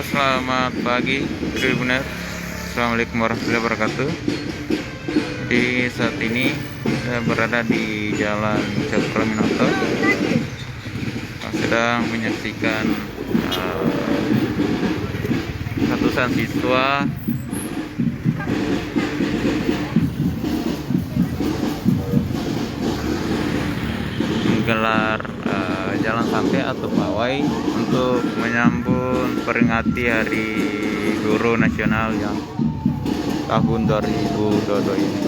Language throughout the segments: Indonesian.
Halo, selamat pagi Tribuner. Assalamualaikum warahmatullahi wabarakatuh. Di saat ini saya berada di Jalan Cokroaminoto, sedang menyaksikan ratusan siswa menggelar jalan santai atau pawai untuk menyambut peringati Hari Guru Nasional yang tahun 2022 ini.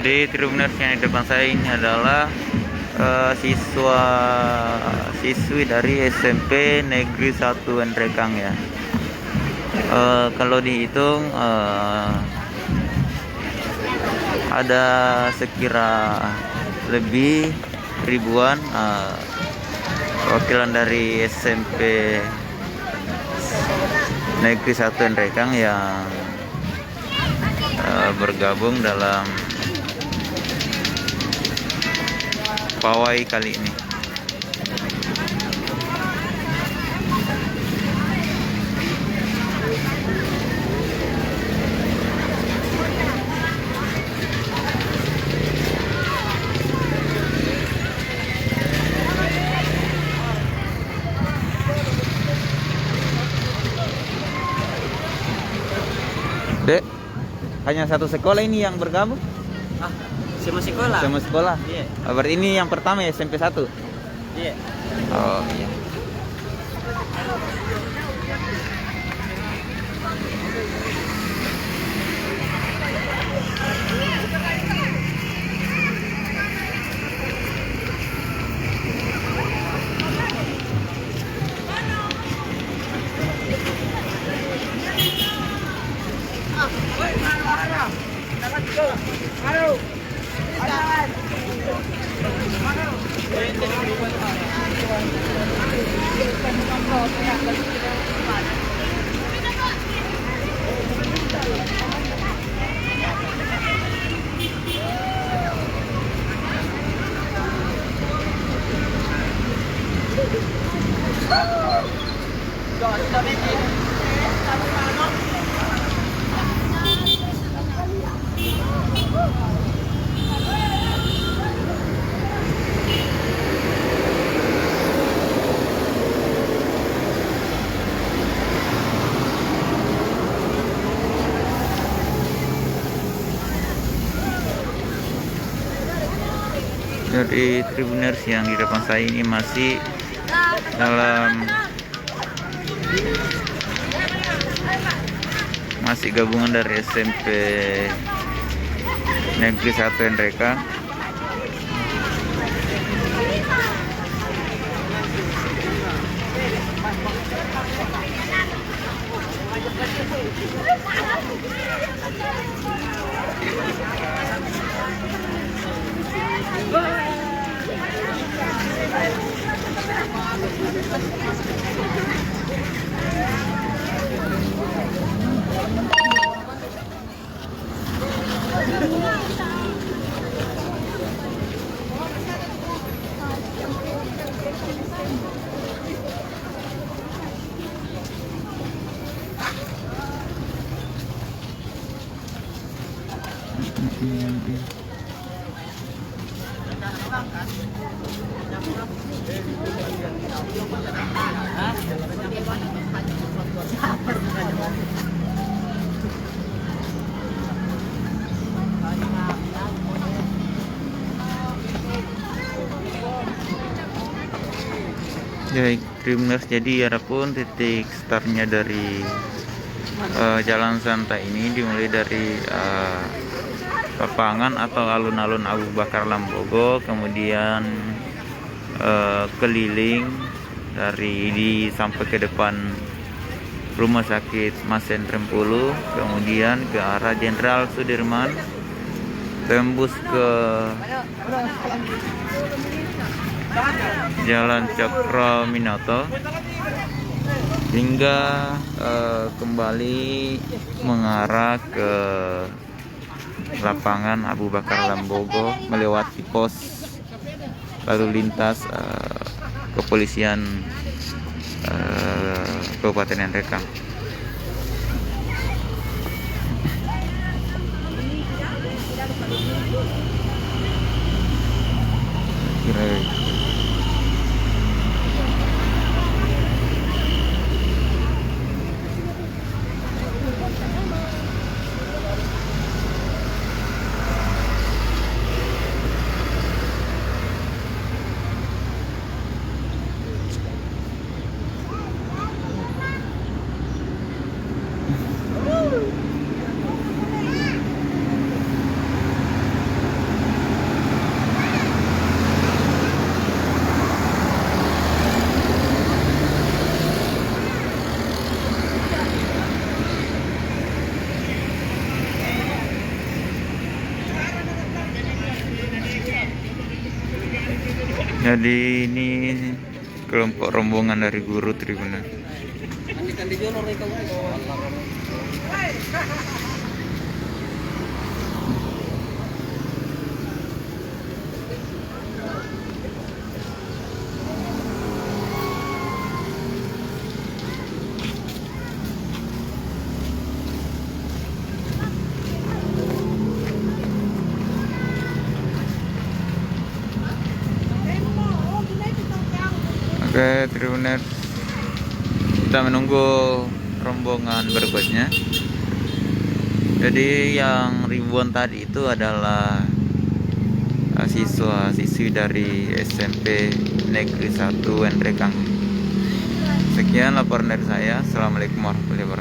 Jadi Tribuners, yang di depan saya ini adalah siswi dari SMP Negeri 1 Nrekang ya. Kalau dihitung ada sekira lebih ribuan perwakilan dari SMP Negeri 1 Nrekang yang bergabung dalam pawai kali ini. Dek, hanya satu sekolah ini yang bergabung? Semua sekolah. Semua sekolah? Iya. Berarti ini yang pertama ya, SMP 1? Iya. Oh iya. Jadi Tribuners, yang di depan saya ini masih gabungan dari SMP Negeri 1 Nrekang. Baik, Dreamers, jadi adapun titik startnya dari Jalan Santai ini dimulai dari lapangan atau alun-alun Abu Bakar Lambogo, kemudian keliling di sampai ke depan Rumah Sakit Masen Trempulu, kemudian ke arah Jenderal Sudirman, tembus ke Jalan Cokro Minoto hingga kembali mengarah ke lapangan Abu Bakar Lambogo melewati pos lalu lintas kepolisian Kabupaten Nrekang. Kira jadi ini kelompok rombongan dari guru Tribunal. Oke, Tribuners, kita menunggu rombongan berikutnya. Jadi yang ribuan tadi itu adalah siswa-siswi dari SMP Negeri 1 Nrekang. Sekian laporan dari saya. Assalamualaikum warahmatullahi wabarakatuh.